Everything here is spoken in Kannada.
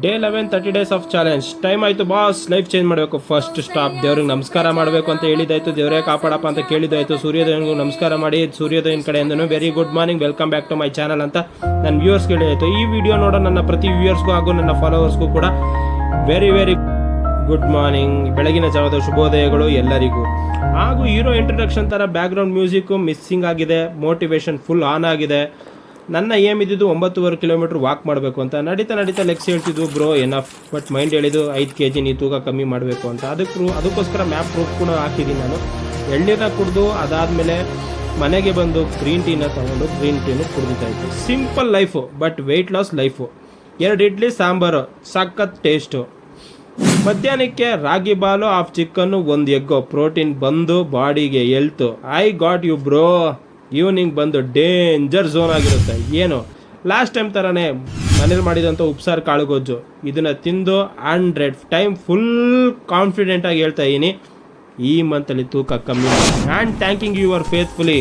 Day 11 30 days of challenge. Time ಆಯಿತು ಬಾಸ್, ಲೈಫ್ ಚೇಂಜ್ ಮಾಡಬೇಕು. ಫಸ್ಟ್ ಸ್ಟಾಪ್ ದೇವ್ರಿಗೆ ನಮಸ್ಕಾರ ಮಾಡಬೇಕು ಅಂತ ಹೇಳಿದಾಯ್ತು. ದೇವರೇ ಕಾಪಾಡಪ್ಪ ಅಂತ ಕೇಳಿದಾಯ್ತು. ಸೂರ್ಯೋದಯನಿಗೂ ನಮಸ್ಕಾರ ಮಾಡಿ ಸೂರ್ಯೋದಯನ ಕಡೆಯಿಂದನೂ very good morning, welcome back to my channel ಅಂತ ನನ್ನ ವ್ಯೂವರ್ಸ್ ಹೇಳಿದಾಯ್ತು. ಈ ವಿಡಿಯೋ ನೋಡೋ ನನ್ನ ಪ್ರತಿ ವ್ಯೂವರ್ಸ್ಗೂ ಹಾಗೂ ನನ್ನ ಫಾಲೋವರ್ಸ್ಗೂ ಕೂಡ ವೆರಿ ಗುಡ್ ಮಾರ್ನಿಂಗ್, ಬೆಳಗಿನ ಜಾವದ ಶುಭೋದಯಗಳು ಎಲ್ಲರಿಗೂ. ಹಾಗೂ ಹೀರೋ ಇಂಟ್ರಡಕ್ಷನ್ ಥರ ಬ್ಯಾಕ್ಗ್ರೌಂಡ್ ಮ್ಯೂಸಿಕ್ಕು ಮಿಸ್ಸಿಂಗ್ ಆಗಿದೆ, ಮೋಟಿವೇಶನ್ ಫುಲ್ ಆನ್ ಆಗಿದೆ. ನನ್ನ ಏಮ್ ಇದ್ದಿದ್ದು 9.5 ಕಿಲೋಮೀಟ್ರ್ ವಾಕ್ ಮಾಡಬೇಕು ಅಂತ. ನಡೀತಾ ಲೆಗ್ಸ್ ಹೇಳ್ತಿದ್ವು ಬ್ರೋ ಎನಫ್, ಬಟ್ ಮೈಂಡ್ ಹೇಳಿದ್ದು 5 kg ನೀ ತೂಕ ಕಮ್ಮಿ ಮಾಡಬೇಕು ಅಂತ. ಅದಕ್ಕೋಸ್ಕರ ಮ್ಯಾಪ್ ಪ್ರೂಫ್ ಕೂಡ ಹಾಕಿದ್ದೀನಿ ನಾನು. ಎಳ್ನೀರನ್ನ ಕುಡಿದು ಅದಾದಮೇಲೆ ಮನೆಗೆ ಬಂದು ಗ್ರೀನ್ ಟೀನ ತೊಗೊಂಡು ಗ್ರೀನ್ ಟೀನು ಕುಡಿದಿದ್ದಾಯಿತು. Simple life, but weight loss life. 2 idli sambar, ಸಖತ್ ಟೇಸ್ಟು. ಮಧ್ಯಾಹ್ನಕ್ಕೆ ರಾಗಿ ball, half chicken, 1 egg. Protein ಬಂದು ಬಾಡಿಗೆ health. I got you bro. Evening ಬಂದು ಡೇಂಜರ್ ಝೋನ್ ಆಗಿರುತ್ತೆ. ಏನು ಲಾಸ್ಟ್ ಟೈಮ್ ಥರನೇ ಮನೇಲಿ ಮಾಡಿದಂಥ ಉಪ್ಸಾರು ಕಾಳುಗೊಜ್ಜು ಇದನ್ನು ತಿಂದು 100 ಟೈಮ್ ಫುಲ್ ಕಾನ್ಫಿಡೆಂಟಾಗಿ ಹೇಳ್ತಾ ಇದ್ದೀನಿ, ಈ ಮಂತಲ್ಲಿ ತೂಕ ಕಮ್ಮಿ. And thanking your faithfully